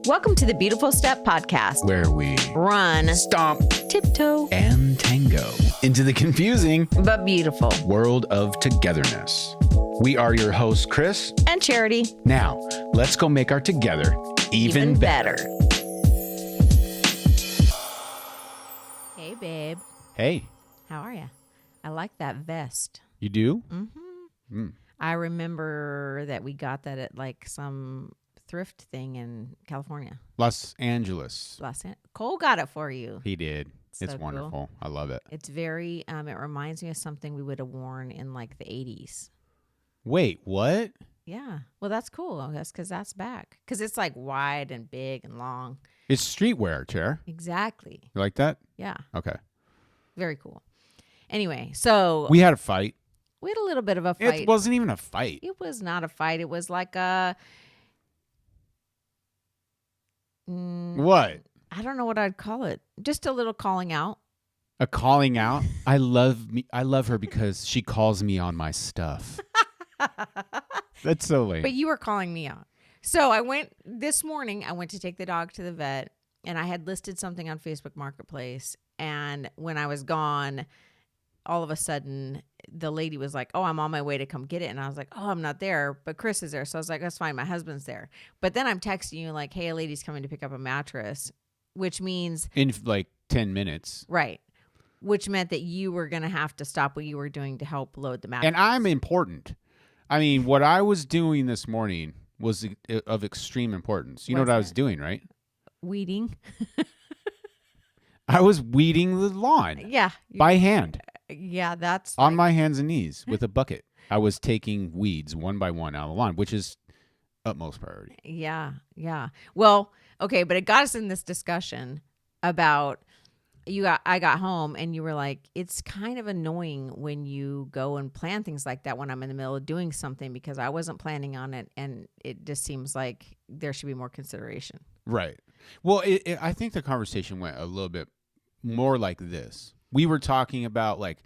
Welcome to the Beautiful Step Podcast, where we run, stomp, tiptoe, and tango into the confusing but beautiful world of togetherness. We are your hosts, Kris and Charity. Now, let's go make our together even better. Hey, babe. Hey. How are you? I like that vest. You do? Mm-hmm. Mm. I remember that we got that at like some thrift thing in California. Los Angeles. Cole got it for you. He did. So it's wonderful. Cool. I love it. It's very, it reminds me of something we would have worn in like the 80s. Wait, what? Yeah. Well, that's cool, I guess, because that's back. Because it's like wide and big and long. It's streetwear, Chair. Exactly. You like that? Yeah. Okay. Very cool. Anyway, so we had a fight. We had a little bit of a fight. It wasn't even a fight. It was not a fight. It was like a... what? I don't know what I'd call it. Just a little calling out. A calling out? I love her because she calls me on my stuff. That's so lame. But you were calling me out. So this morning, I went to take the dog to the vet, and I had listed something on Facebook Marketplace. And when I was gone, all of a sudden, the lady was like, oh, I'm on my way to come get it. And I was like, oh, I'm not there, but Chris is there. So I was like, that's fine. My husband's there. But then I'm texting you like, hey, a lady's coming to pick up a mattress, which means... in like 10 minutes. Right. Which meant that you were going to have to stop what you were doing to help load the mattress. And I'm important. I mean, what I was doing this morning was of extreme importance. You know what I was doing, right? Weeding. I was weeding the lawn. Yeah. By hand. Yeah, that's... on my hands and knees with a bucket. I was taking weeds one by one out of the lawn, which is utmost priority. Yeah, yeah. Well, okay, but it got us in this discussion about... I got home and you were like, it's kind of annoying when you go and plan things like that when I'm in the middle of doing something because I wasn't planning on it and it just seems like there should be more consideration. Right. Well, I think the conversation went a little bit more like this. We were talking about like,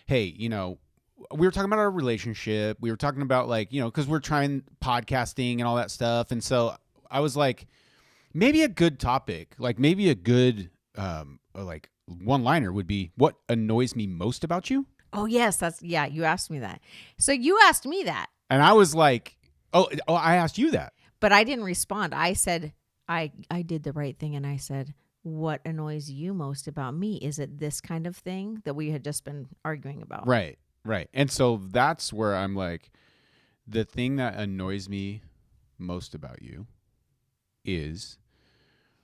hey, we were talking about our relationship. We were talking about like, because we're trying podcasting and all that stuff. And so I was like, maybe a good topic, like maybe a good like one-liner would be, what annoys me most about you? Oh, yes. You asked me that. So you asked me that. And I was like, oh, I asked you that. But I didn't respond. I said, I did the right thing. And I said, what annoys you most about me? Is it this kind of thing that we had just been arguing about? Right. And so that's where I'm like, the thing that annoys me most about you is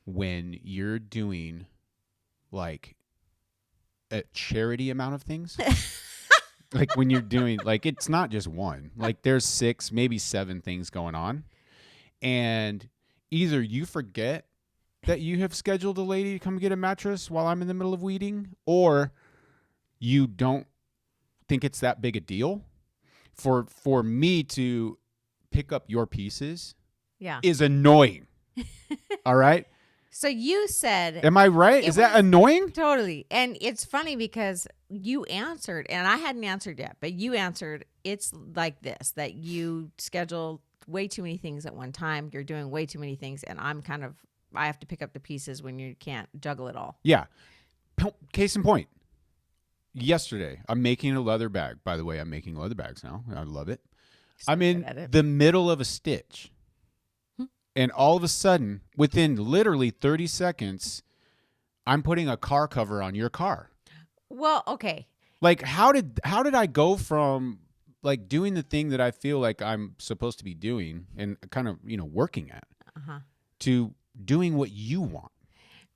when you're doing like a charity amount of things. Like when you're doing, like, it's not just one, like there's 6, maybe 7 things going on. And either you forget that you have scheduled a lady to come get a mattress while I'm in the middle of weeding, or you don't think it's that big a deal for me to pick up your pieces. Yeah. Is annoying. All right. So you said... Am I right? Is that annoying? Totally. And it's funny because you answered, and I hadn't answered yet, but you answered, it's like this, that you schedule way too many things at one time. You're doing way too many things, and I have to pick up the pieces when you can't juggle it all. Yeah. Case in point. Yesterday, I'm making a leather bag. By the way, I'm making leather bags now. I love it. I'm in the middle of a stitch. And all of a sudden, within literally 30 seconds, I'm putting a car cover on your car. Well, okay. Like, how did I go from like doing the thing that I feel like I'm supposed to be doing and kind of, working at to doing what you want?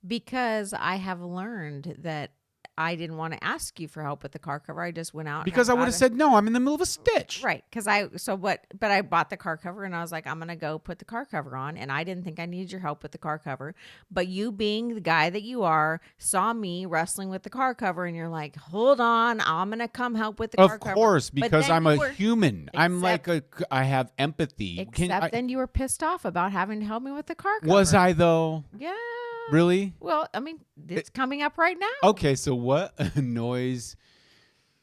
Because I have learned that I didn't want to ask you for help with the car cover. I just went out. Because I would have said, no, I'm in the middle of a stitch. Right. But I bought the car cover and I was like, I'm going to go put the car cover on. And I didn't think I needed your help with the car cover. But you being the guy that you are, saw me wrestling with the car cover and you're like, hold on, I'm going to come help with the car cover. Of course, because I'm a human. I'm like I have empathy. Except then you were pissed off about having to help me with the car cover. Was I though? Yeah. Really? Well, I mean, it's coming up right now. Okay, so what annoys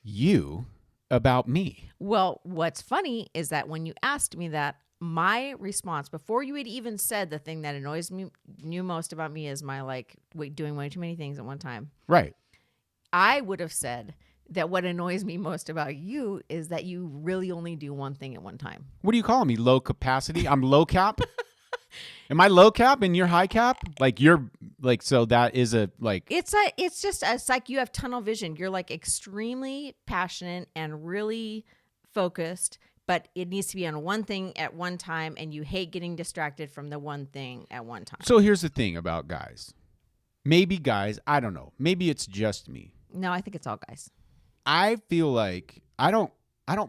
you about me? Well, what's funny is that when you asked me that, my response before you had even said the thing that annoys me you most about me is my like doing way too many things at one time. Right. I would have said that what annoys me most about you is that you really only do one thing at one time. What are you calling me? Low capacity? I'm low cap? Am I low cap and you're high cap? Like you're like, so that is a like. It's like you have tunnel vision. You're like extremely passionate and really focused, but it needs to be on one thing at one time. And you hate getting distracted from the one thing at one time. So here's the thing about guys. Maybe guys, I don't know. Maybe it's just me. No, I think it's all guys. I feel like I don't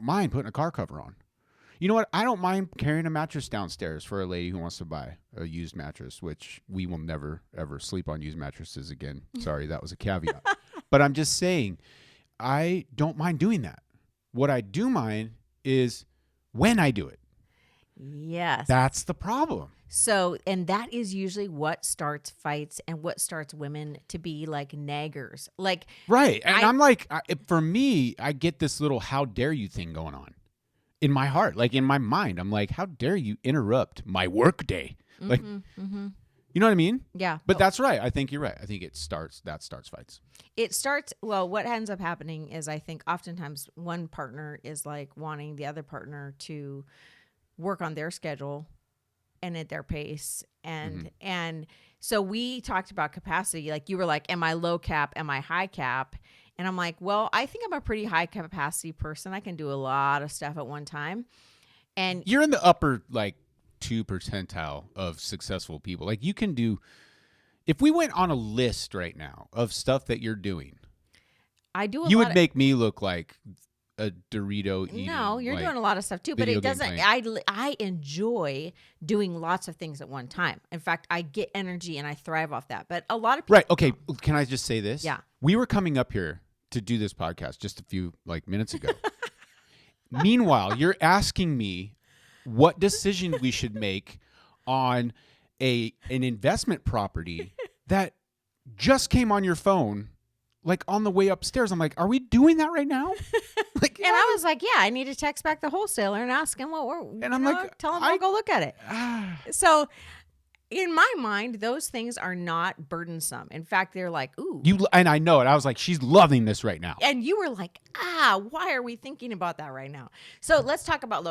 mind putting a car cover on. You know what? I don't mind carrying a mattress downstairs for a lady who wants to buy a used mattress, which we will never, ever sleep on used mattresses again. Sorry, that was a caveat. But I'm just saying, I don't mind doing that. What I do mind is when I do it. Yes. That's the problem. So, and that is usually what starts fights and what starts women to be like naggers. Like, right. And I'm like, for me, I get this little how dare you thing going on in my heart. Like in my mind, I'm like, how dare you interrupt my work day? Like, you know what I mean? Yeah. But that's right. I think you're right. I think that starts fights. It starts, well, what ends up happening is I think oftentimes one partner is like wanting the other partner to work on their schedule and at their pace. And so we talked about capacity. Like you were like, am I low cap? Am I high cap? And I'm like, well, I think I'm a pretty high capacity person. I can do a lot of stuff at one time. And you're in the upper like 2 percentile of successful people. Like you can do, if we went on a list right now of stuff that you're doing, I do you would make me look like a Dorito eating. No, you're doing a lot of stuff too, but it doesn't. I enjoy doing lots of things at one time. In fact, I get energy and I thrive off that. But a lot of people, right? Okay, can I just say this? Yeah, we were coming up here to do this podcast just a few like minutes ago. Meanwhile, you're asking me what decision we should make on an investment property that just came on your phone. Like on the way upstairs, I'm like, are we doing that right now? Like, and I was like, yeah, I need to text back the wholesaler and ask him what we're, and I'm like, tell him I'll go look at it. So in my mind, those things are not burdensome. In fact, they're like, ooh. And I know it. I was like, she's loving this right now. And you were like, why are we thinking about that right now? So let's talk about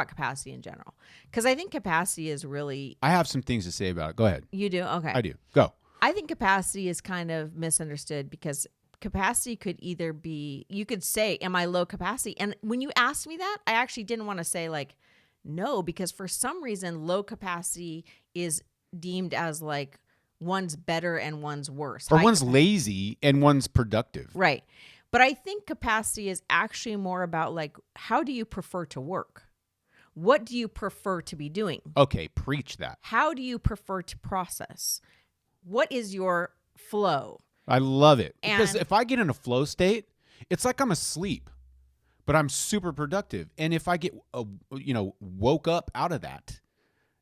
capacity in general. Because I think capacity is really. I have some things to say about it. Go ahead. You do? Okay. I do. Go. I think capacity is kind of misunderstood because capacity could either be, you could say, am I low capacity? And when you asked me that, I actually didn't want to say like, no, because for some reason, low capacity is deemed as like one's better and one's worse. Or one's lazy and one's productive. Right. But I think capacity is actually more about like, how do you prefer to work? What do you prefer to be doing? Okay, preach that. How do you prefer to process? What is your flow? I love it. Because if I get in a flow state, it's like I'm asleep, but I'm super productive. And if I get, woke up out of that,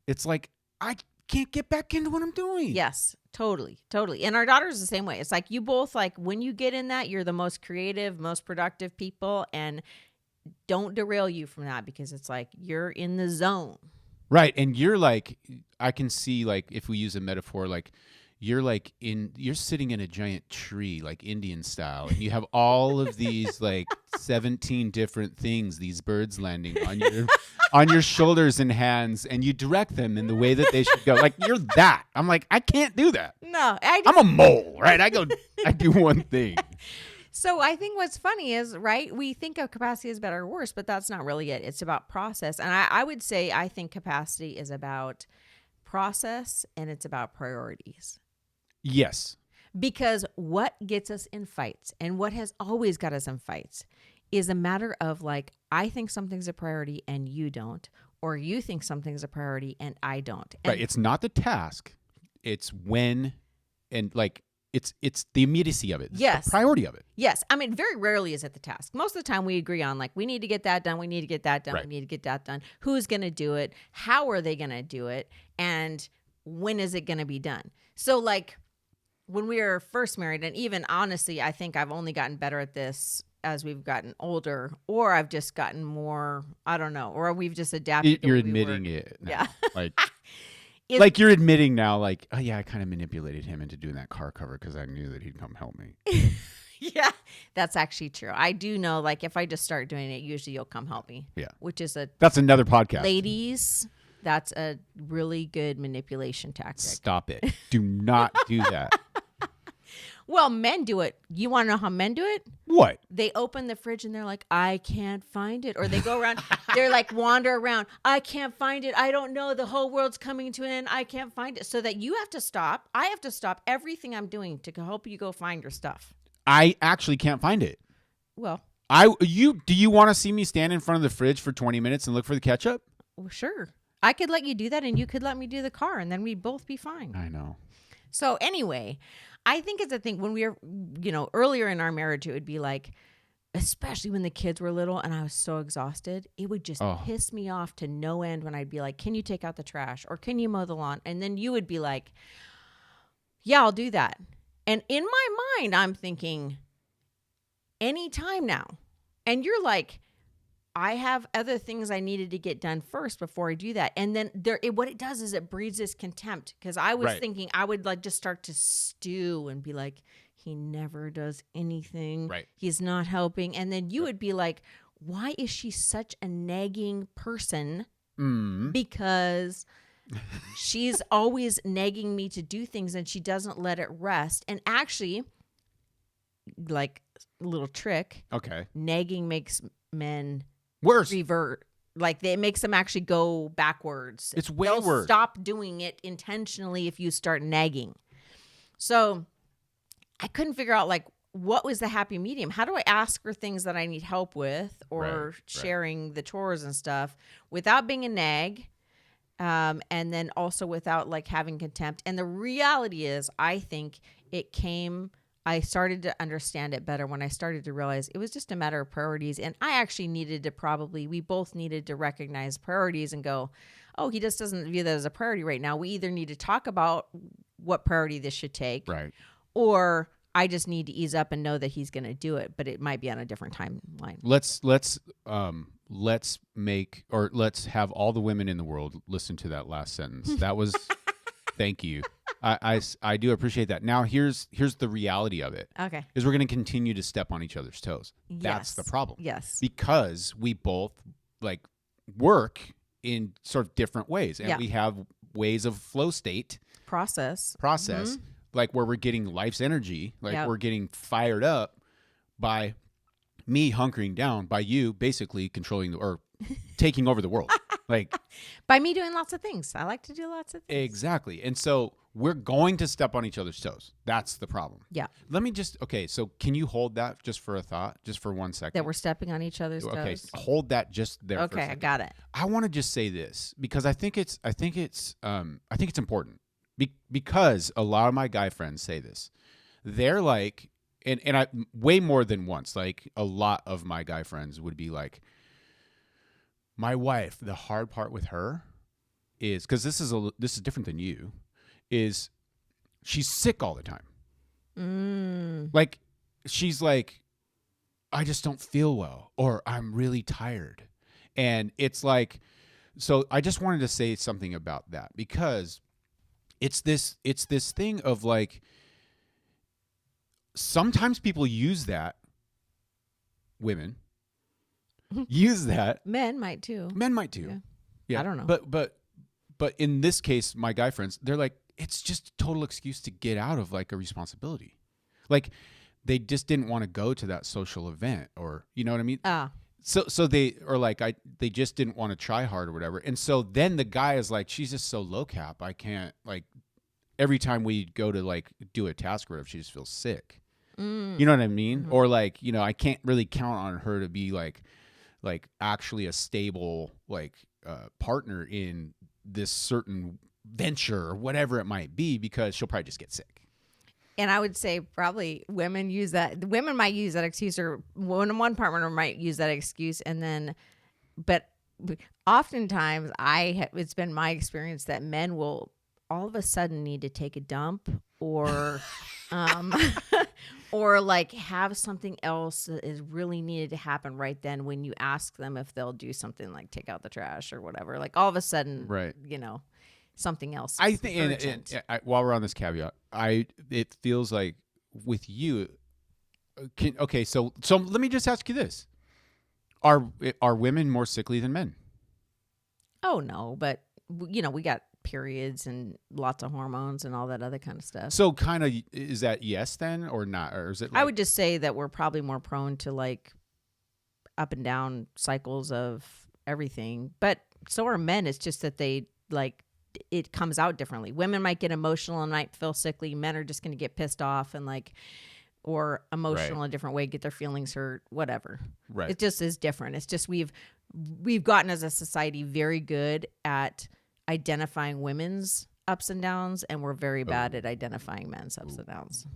it's like I can't get back into what I'm doing. Yes, totally. And our daughter's the same way. It's like you both, like when you get in that, you're the most creative, most productive people, and don't derail you from that because it's like you're in the zone. Right. And you're like, I can see like, if we use a metaphor, like, you're sitting in a giant tree, like Indian style, and you have all of these like 17 different things, these birds landing on your shoulders and hands, and you direct them in the way that they should go. Like you're that. I'm like, I can't do that. No, I'm a mole, right? I do one thing. So I think what's funny is, right, we think of capacity as better or worse, but that's not really it. It's about process. And I would say I think capacity is about process and it's about priorities. Yes. Because what gets us in fights and what has always got us in fights is a matter of like, I think something's a priority and you don't, or you think something's a priority and I don't. And right. It's not the task. It's when, and like, it's the immediacy of it. It's yes. The priority of it. Yes. I mean, very rarely is it the task. Most of the time we agree on like, we need to get that done. We need to get that done. Right. We need to get that done. Who's going to do it? How are they going to do it? And when is it going to be done? So like, when we were first married, and even honestly, I think I've only gotten better at this as we've gotten older, or I've just gotten more, I don't know, or we've just adapted. You're admitting it now. Yeah. Like, like you're admitting now, like, oh yeah, I kind of manipulated him into doing that car cover because I knew that he'd come help me. Yeah, that's actually true. I do know, like, if I just start doing it, usually you'll come help me. Yeah. Which is that's another podcast. Ladies, that's a really good manipulation tactic. Stop it. Do not do that. Well, men do it. You want to know how men do it? What? They open the fridge and they're like, I can't find it. Or they go around, they're like, wander around. I can't find it. I don't know. The whole world's coming to an end. I can't find it. So that you have to stop. I have to stop everything I'm doing to help you go find your stuff. I actually can't find it. Well, do you want to see me stand in front of the fridge for 20 minutes and look for the ketchup? well, sure. I could let you do that and you could let me do the car and then we'd both be fine. I know. So anyway, I think it's a thing when we were, earlier in our marriage, it would be like, especially when the kids were little and I was so exhausted, it would just piss me off to no end when I'd be like, can you take out the trash or can you mow the lawn? And then you would be like, yeah, I'll do that. And in my mind, I'm thinking, anytime now. And you're like, I have other things I needed to get done first before I do that. And then what it does is it breeds this contempt because I was thinking I would like just start to stew and be like, he never does anything. Right. He's not helping. And then you would be like, why is she such a nagging person? Because she's always nagging me to do things and she doesn't let it rest. And actually, like a little trick. Okay. Nagging makes men worse. Revert. Like it makes them actually go backwards. It's way They'll worse. Stop doing it intentionally if you start nagging. So I couldn't figure out like what was the happy medium. How do I ask for things that I need help with or sharing the chores and stuff without being a nag? And then also without like having contempt. And the reality is, I think I started to understand it better when I started to realize it was just a matter of priorities. And I actually we both needed to recognize priorities and go, oh, he just doesn't view that as a priority right now. We either need to talk about what priority this should take. Right. Or I just need to ease up and know that he's going to do it, but it might be on a different timeline. Let's have all the women in the world listen to that last sentence. That was, thank you. I do appreciate that. Now here's the reality of it. Okay. Is we're going to continue to step on each other's toes. Yes. That's the problem. Yes. Because we both like work in sort of different ways and we have ways of flow state process. Mm-hmm. Like where we're getting life's energy, like we're getting fired up by me hunkering down, by you basically controlling or taking over the world. Like by me doing lots of things. I like to do lots of things. Exactly. And so we're going to step on each other's toes. That's the problem. Yeah. Let me so can you hold that just for a thought, just for 1 second? That we're stepping on each other's toes. Okay, hold that just there. Okay, I got it. I want to just say this because I think it's important. Because a lot of my guy friends say this. They're like, and I way more than once, like a lot of my guy friends would be like, my wife, the hard part with her is, because this is different than you, is she's sick all the time. Like, she's like, I just don't feel well, or I'm really tired. And it's like, so I just wanted to say something about that because it's this thing of like, sometimes people use that, women use that. Men might too. Yeah. I don't know. But in this case, my guy friends, they're like, it's just a total excuse to get out of like a responsibility. Like they just didn't want to go to that social event, or you know what I mean? So they are like, they just didn't want to try hard or whatever. And so then the guy is like, she's just so low cap. I can't, like, every time we go to like do a task or whatever, she just feels sick. You know what I mean? Mm-hmm. Or like, I can't really count on her to be like actually a stable, like, partner in this certain venture or whatever it might be, because she'll probably just get sick. And I would say probably women might use that excuse, or one partner might use that excuse. And then, but oftentimes it's been my experience that men will all of a sudden need to take a dump or um or like have something else that is really needed to happen right then when you ask them if they'll do something like take out the trash or whatever. Like all of a sudden, Right. Something else. I think, urgent. and while we're on this caveat, it feels like with you, so let me just ask you this: Are women more sickly than men? Oh no, but we got periods and lots of hormones and all that other kind of stuff. So kind of, is that yes then or not, or is it? I would just say that we're probably more prone to like up and down cycles of everything, but so are men. It's just that they like it comes out differently. Women might get emotional and might feel sickly. Men are just going to get pissed off and like, or emotional in a different way, get their feelings hurt, whatever. Right. It just is different. It's just we've gotten as a society very good at identifying women's ups and downs, and we're very bad at identifying men's ups and downs.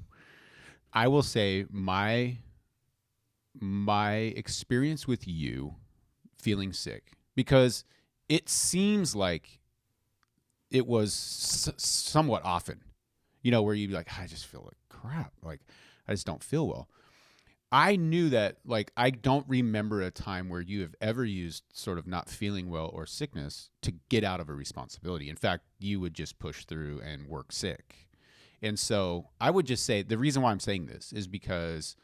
I will say my experience with you feeling sick, because it seems like it was somewhat often, where you'd be like, I just feel like crap. Like, I just don't feel well. I knew that, like, I don't remember a time where you have ever used sort of not feeling well or sickness to get out of a responsibility. In fact, you would just push through and work sick. And so I would just say the reason why I'm saying this is because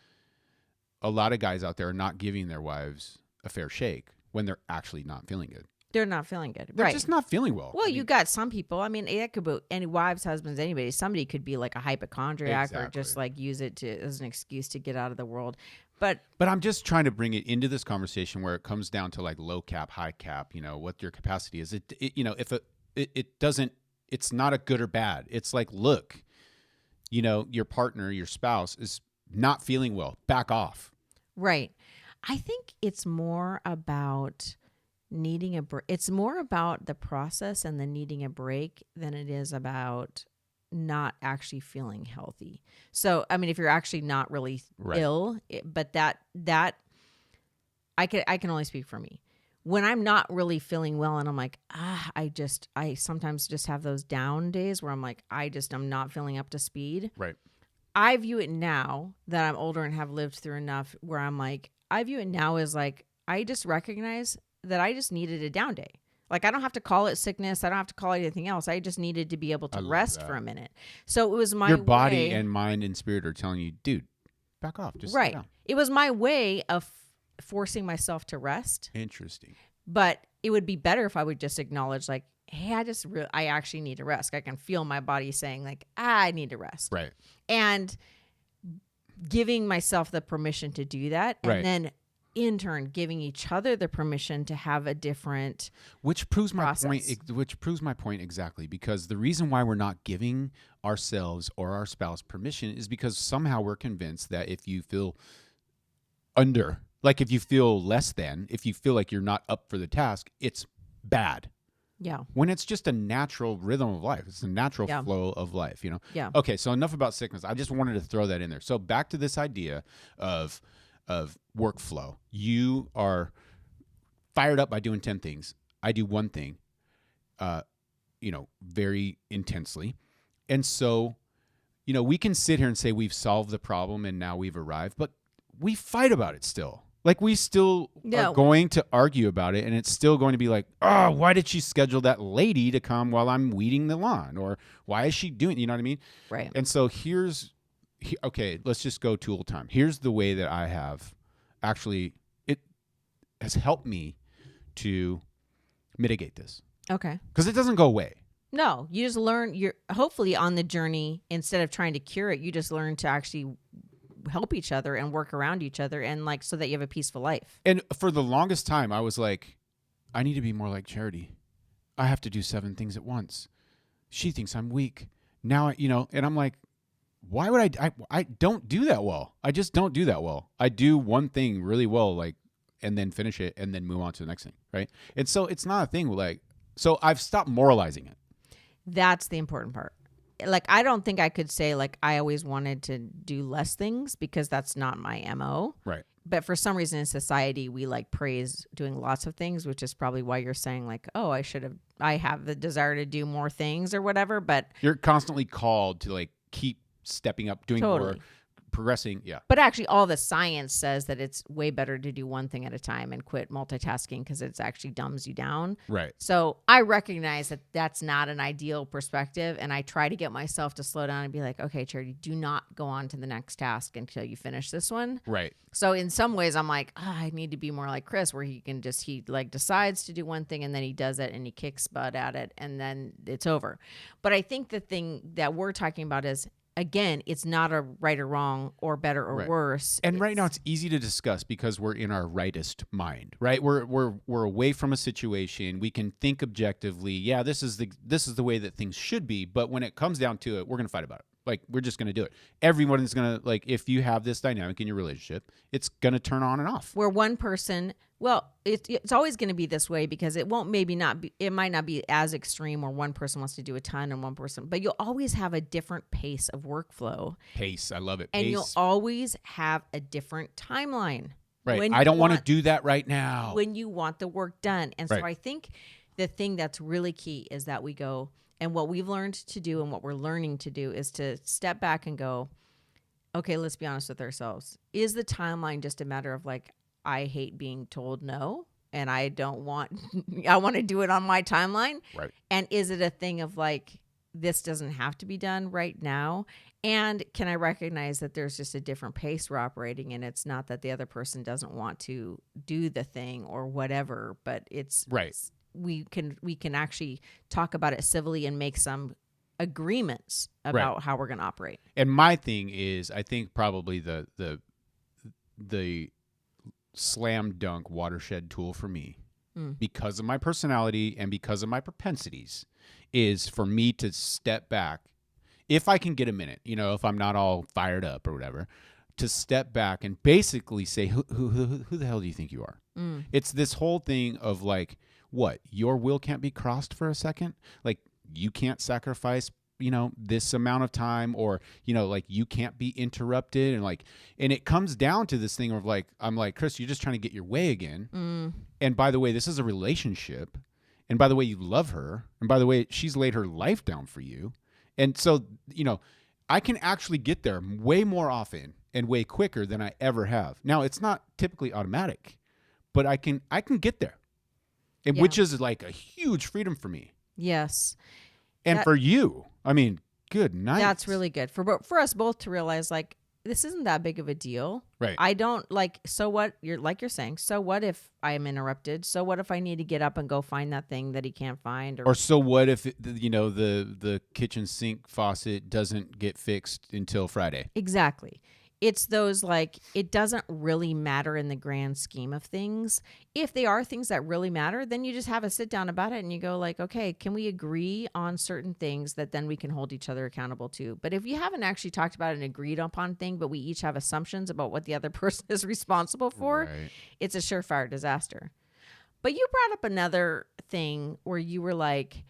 a lot of guys out there are not giving their wives a fair shake when they're actually not feeling good. They're not feeling good. They're right. just not feeling well. Well, you got some people. I mean, it could be any wives, husbands, anybody. Somebody could be like a hypochondriac or just like use it as an excuse to get out of the world. But I'm just trying to bring it into this conversation where it comes down to like low cap, high cap, what your capacity is. If it doesn't, it's not a good or bad. It's like, look, your partner, your spouse is not feeling well. Back off. Right. I think it's more about needing a break. It's more about the process and the needing a break than it is about not actually feeling healthy. So, I mean, if you're actually not really ill, but that I can only speak for me. When I'm not really feeling well and I'm like, I sometimes just have those down days where I'm like, I'm not feeling up to speed. Right. I view it now that I'm older and have lived through enough where I'm like, I view it now as like, I just recognize that I just needed a down day. Like, I don't have to call it sickness. I don't have to call it anything else. I just needed to be able to rest for a minute. So it was my Your body way, and mind and spirit are telling you, dude, back off. Just sit down. It was my way of forcing myself to rest. Interesting. But it would be better if I would just acknowledge, like, hey, I actually need to rest. I can feel my body saying, like, I need to rest. Right. And giving myself the permission to do that. And then in turn, giving each other the permission to have a different which proves my process. point. Which proves my point exactly, because the reason why we're not giving ourselves or our spouse permission is because somehow we're convinced that if you feel if you feel less than, if you feel like you're not up for the task, it's bad. Yeah. When it's just a natural rhythm of life. It's a natural flow of life, Yeah. Okay, so enough about sickness. I just wanted to throw that in there. So back to this idea of workflow. You are fired up by doing 10 things. I do one thing, very intensely. And so, we can sit here and say we've solved the problem and now we've arrived, but we fight about it still. Like, we still are going to argue about it, and it's still going to be like, oh, why did she schedule that lady to come while I'm weeding the lawn? Or why is she doing, you know what I mean? Right. And so okay, let's just go tool time. Here's the way that I have actually, it has helped me to mitigate this. Okay. Because it doesn't go away. No, you just learn. You're hopefully on the journey, instead of trying to cure it, you just learn to actually help each other and work around each other, and like, so that you have a peaceful life. And for the longest time, I was like, I need to be more like Charity. I have to do 7 things at once. She thinks I'm weak. Now, and I'm like, why would I don't do that well. I just don't do that well. I do one thing really well, like, and then finish it and then move on to the next thing. Right. And so it's not a thing so I've stopped moralizing it. That's the important part. like, I don't think I could say like I always wanted to do less things because that's not my MO. Right. But for some reason in society, we like praise doing lots of things, which is probably why you're saying like, oh, I have the desire to do more things or whatever. But You're constantly called to like keep stepping up, doing more, progressing. Yeah. But actually all the science says that it's way better to do one thing at a time and quit multitasking because it's actually dumbs you down. Right. So I recognize that that's not an ideal perspective. And I try to get myself to slow down and be like, okay, Charity, do not go on to the next task until you finish this one. Right. So in some ways I'm like, I need to be more like Kris, where he like decides to do one thing and then he does it and he kicks butt at it and then it's over. But I think the thing that we're talking about is, again, it's not a right or wrong or better or worse. And right now it's easy to discuss because we're in our rightest mind, right? We're away from a situation. We can think objectively. Yeah, this is the way that things should be. But when it comes down to it, we're going to fight about it. Like, we're just going to do it. Everyone is going to, like, if you have this dynamic in your relationship, it's going to turn on and off. Where one person, well, it's always going to be this way because it might not be as extreme where one person wants to do a ton and one person, but you'll always have a different pace of workflow. Pace. I love it. And Pace. you'll always have a different timeline. Right. I don't want to do that right now. When you want the work done. And so Right. I think the thing that's really key is that we go, and what we've learned to do and what we're learning to do is to step back and go, okay, let's be honest with ourselves. Is the timeline just a matter of like, I hate being told no and I want to do it on my timeline? Right. And is it a thing of like, this doesn't have to be done right now? And can I recognize that there's just a different pace we're operating in? It's not that the other person doesn't want to do the thing or whatever, but it's right. We can actually talk about it civilly and make some agreements about how we're going to operate. And my thing is, I think probably the slam dunk watershed tool for me, because of my personality and because of my propensities, is for me to step back, if I can get a minute, if I'm not all fired up or whatever, to step back and basically say, who the hell do you think you are? It's this whole thing of like, what? Your will can't be crossed for a second? Like, you can't sacrifice, this amount of time, or, like, you can't be interrupted. And it comes down to this thing of like, I'm like, Kris, you're just trying to get your way again. And by the way, this is a relationship. And by the way, you love her. And by the way, she's laid her life down for you. And so, I can actually get there way more often and way quicker than I ever have. Now, it's not typically automatic, but I can get there. And which is like a huge freedom for me. Yes. And for you, I mean, good night. That's really good for us both to realize like, this isn't that big of a deal. Right. I don't like, so what you're saying, so what if I am interrupted? So what if I need to get up and go find that thing that he can't find? Or so what if, the kitchen sink faucet doesn't get fixed until Friday? Exactly. It's those like, it doesn't really matter in the grand scheme of things. If they are things that really matter, then you just have a sit down about it and you go like, okay, can we agree on certain things that then we can hold each other accountable to? But if you haven't actually talked about an agreed upon thing, but we each have assumptions about what the other person is responsible for, it's a surefire disaster. But you brought up another thing where you were like,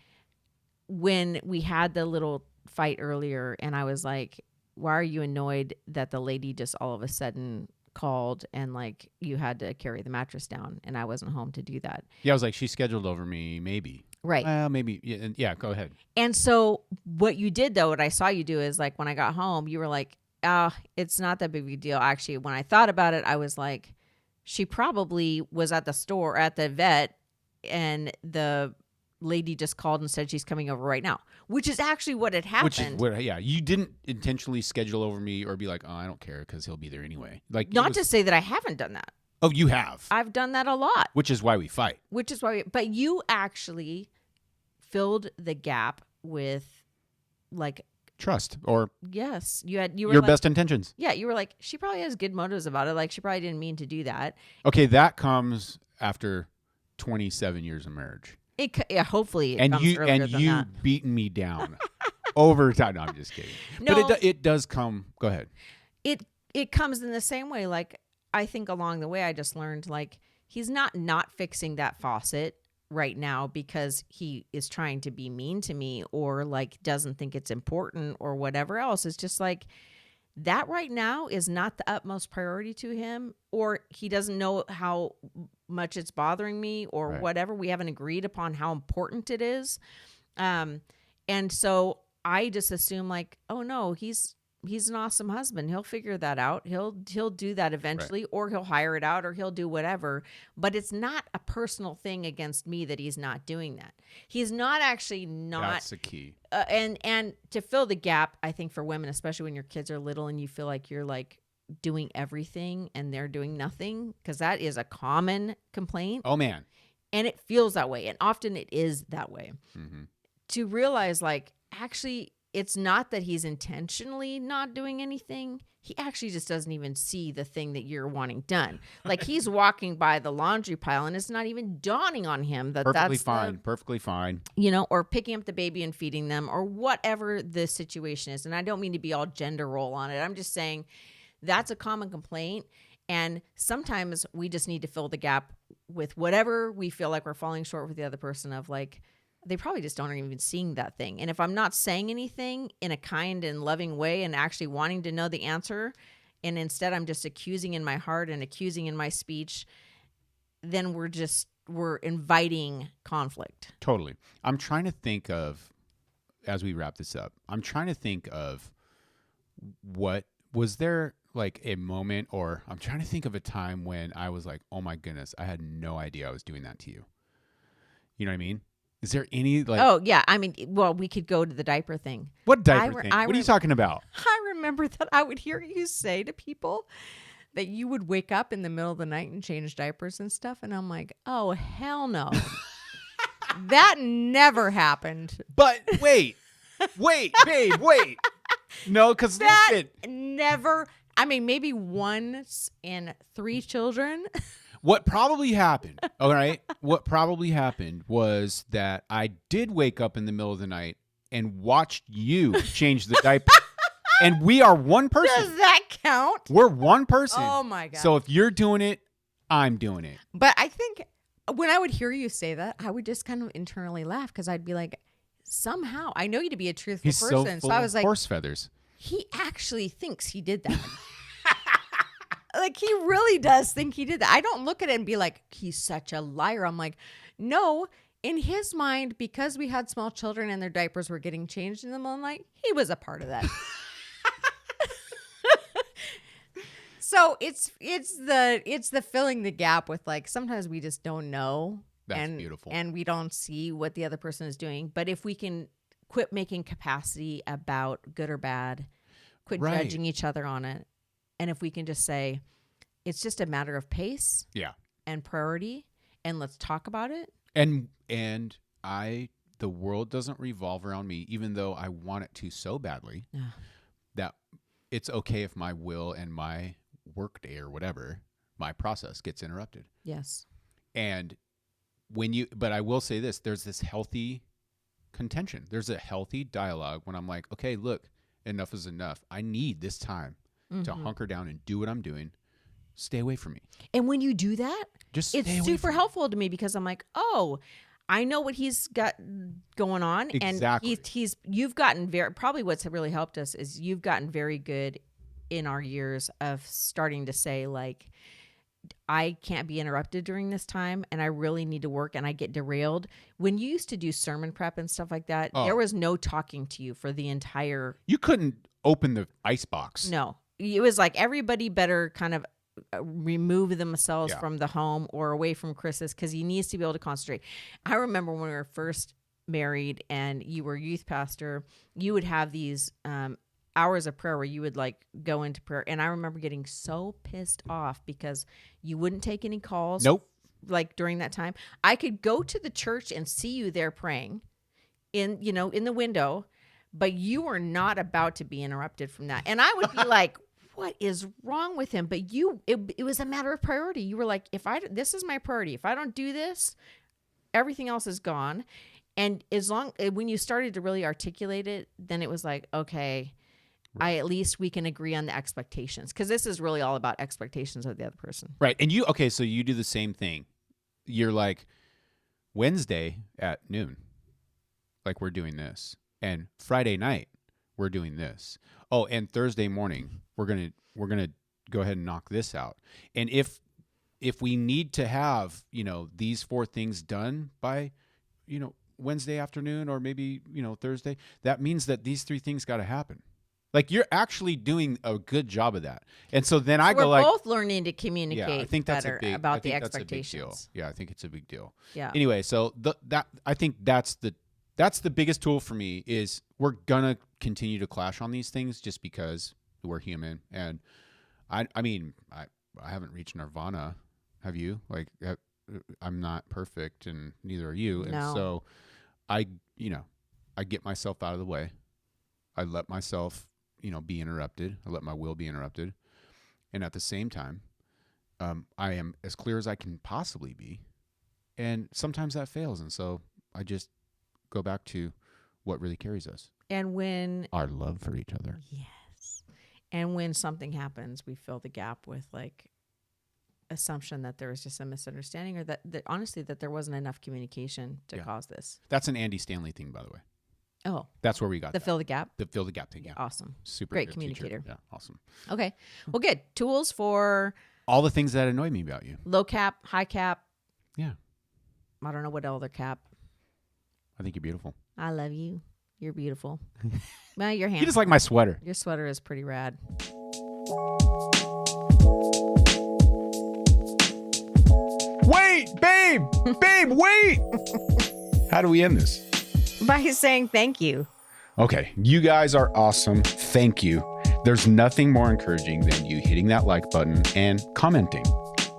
when we had the little fight earlier and I was like, why are you annoyed that the lady just all of a sudden called and like you had to carry the mattress down and I wasn't home to do that? Yeah, I was like, she scheduled over me, maybe. Right. Well, maybe. Yeah, go ahead. And so what you did though, what I saw you do is like when I got home, you were like, it's not that big of a deal. Actually, when I thought about it, I was like, she probably was at the store, at the vet, and the lady just called and said she's coming over right now, which is actually what had happened. You didn't intentionally schedule over me or be like, oh, I don't care because he'll be there anyway. Like, not to say that I haven't done that. Oh, you have. I've done that a lot. Which is why we fight. But you actually filled the gap with like trust, or yes, you were your like, best intentions. Yeah, you were like, she probably has good motives about it. Like she probably didn't mean to do that. Okay, that comes after 27 years of marriage. Hopefully, and you beating me down over time. No, I'm just kidding. No, but it does come. Go ahead. It comes in the same way. Like I think along the way, I just learned like he's not fixing that faucet right now because he is trying to be mean to me or like doesn't think it's important or whatever else. It's just like that right now is not the utmost priority to him, or he doesn't know how much it's bothering me or Right. whatever. We haven't agreed upon how important it is. And so I just assume like, oh no, he's an awesome husband. He'll figure that out. He'll do that eventually, or he'll hire it out, or he'll do whatever. But it's not a personal thing against me that he's not doing that. He's not actually not. That's the key. And to fill the gap, I think for women, especially when your kids are little and you feel like you're like doing everything and they're doing nothing, because that is a common complaint. Oh man. And it feels that way, and often it is that way. Mm-hmm. To realize like actually it's not that he's intentionally not doing anything. He actually just doesn't even see the thing that you're wanting done. Like he's walking by the laundry pile and it's not even dawning on him that Perfectly that's fine. Perfectly fine. you know, or picking up the baby and feeding them or whatever the situation is. And I don't mean to be all gender role on it. I'm just saying that's a common complaint. And sometimes we just need to fill the gap with whatever we feel like we're falling short with the other person of like, they probably just aren't even seeing that thing. And if I'm not saying anything in a kind and loving way and actually wanting to know the answer, and instead I'm just accusing in my heart and accusing in my speech, then we're inviting conflict. Totally. I'm trying to think of, as we wrap this up, I'm trying to think of what, was there like a moment, or I'm trying to think of a time when I was like, oh my goodness, I had no idea I was doing that to you. You know what I mean? Is there any like? Oh yeah, I mean, well, we could go to the diaper thing. What diaper thing? What are you talking about? I remember that I would hear you say to people that you would wake up in the middle of the night and change diapers and stuff, and I'm like, oh hell no, that never happened. But wait, babe, wait. No, because That never. I mean, maybe once in 3 children. What probably happened, all right? What probably happened was that I did wake up in the middle of the night and watched you change the diaper. And we are one person. Does that count? We're one person. Oh my God. So if you're doing it, I'm doing it. But I think when I would hear you say that, I would just kind of internally laugh because I'd be like, somehow, I know you to be a truthful He's person. so full I was of like, horse feathers. he actually thinks he did that. Like, he really does think he did that. I don't look at it and be like, he's such a liar. I'm like, no, in his mind, because we had small children and their diapers were getting changed in the middle of the night, he was a part of that. So it's the filling the gap with like, sometimes we just don't know. That's beautiful. And we don't see what the other person is doing. But if we can quit making capacity about good or bad, quit judging each other on it. And if we can just say, it's just a matter of pace and priority, and let's talk about it. And the world doesn't revolve around me, even though I want it to so badly, that it's okay if my will and my work day or whatever, my process gets interrupted. Yes. And but I will say this, there's this healthy contention. There's a healthy dialogue when I'm like, okay, look, enough is enough. I need this time to hunker down and do what I'm doing. Stay away from me. And when you do that, it's super helpful to me because I'm like, oh, I know what he's got going on. Exactly. And you've gotten probably what's really helped us is you've gotten very good in our years of starting to say like, I can't be interrupted during this time and I really need to work and I get derailed. When you used to do sermon prep and stuff like that, there was no talking to you for the entire. You couldn't open the icebox. No. It was like everybody better kind of remove themselves from the home or away from Kris's because he needs to be able to concentrate. I remember when we were first married and you were youth pastor, you would have these hours of prayer where you would like go into prayer. And I remember getting so pissed off because you wouldn't take any calls. Nope. Like during that time, I could go to the church and see you there praying in the window, but you were not about to be interrupted from that. And I would be like, what is wrong with him? But it was a matter of priority. You were like, this is my priority. If I don't do this, everything else is gone. And when you started to really articulate it, then it was like, okay, right. At least we can agree on the expectations. Cause this is really all about expectations of the other person. Right. And so you do the same thing. You're like, Wednesday at noon, like we're doing this, and Friday night we're doing this. Oh, and Thursday morning we're gonna go ahead and knock this out. And if we need to have, these 4 things done by, Wednesday afternoon or maybe, Thursday, that means that these 3 things got to happen. Like, you're actually doing a good job of that. And so then I go we're like, both learning to communicate I think that's better I about think the that's a big deal. expectations. Yeah, I think it's a big deal. Yeah. Anyway, so I think that's the biggest tool for me is we're gonna continue to clash on these things just because we're human. And I mean, I haven't reached nirvana. Have you? Like, I'm not perfect, and neither are you. And so I get myself out of the way. I let myself, be interrupted. I let my will be interrupted. And at the same time, I am as clear as I can possibly be. And sometimes that fails. And so I just go back to what really carries us. And when our love for each other. Yes. And when something happens, we fill the gap with like assumption that there was just a misunderstanding, or that honestly that there wasn't enough communication to cause this. That's an Andy Stanley thing, by the way. Oh, that's where we got the fill the gap. The fill the gap thing. Yeah, awesome. Super great communicator. Teacher. Yeah, awesome. Okay, well, good tools for all the things that annoy me about you. Low cap, high cap. Yeah. I don't know what other cap. I think you're beautiful. I love you. You're beautiful. Well, your hand. You just like my sweater. Your sweater is pretty rad. Wait, babe, wait. How do we end this? By saying thank you. Okay, you guys are awesome. Thank you. There's nothing more encouraging than you hitting that like button and commenting.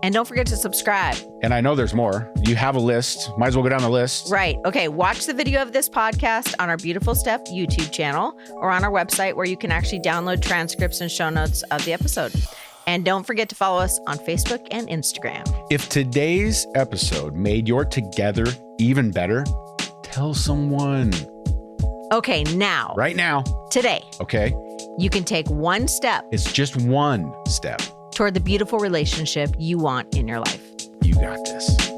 And don't forget to subscribe. And I know there's more. You have a list. Might as well go down the list. Right. Okay. Watch the video of this podcast on our Beautiful Steph YouTube channel or on our website, where you can actually download transcripts and show notes of the episode. And don't forget to follow us on Facebook and Instagram. If today's episode made your together even better, tell someone. Okay, now. Right now. Today. Okay. You can take one step. It's just one step. Toward the beautiful relationship you want in your life. You got this.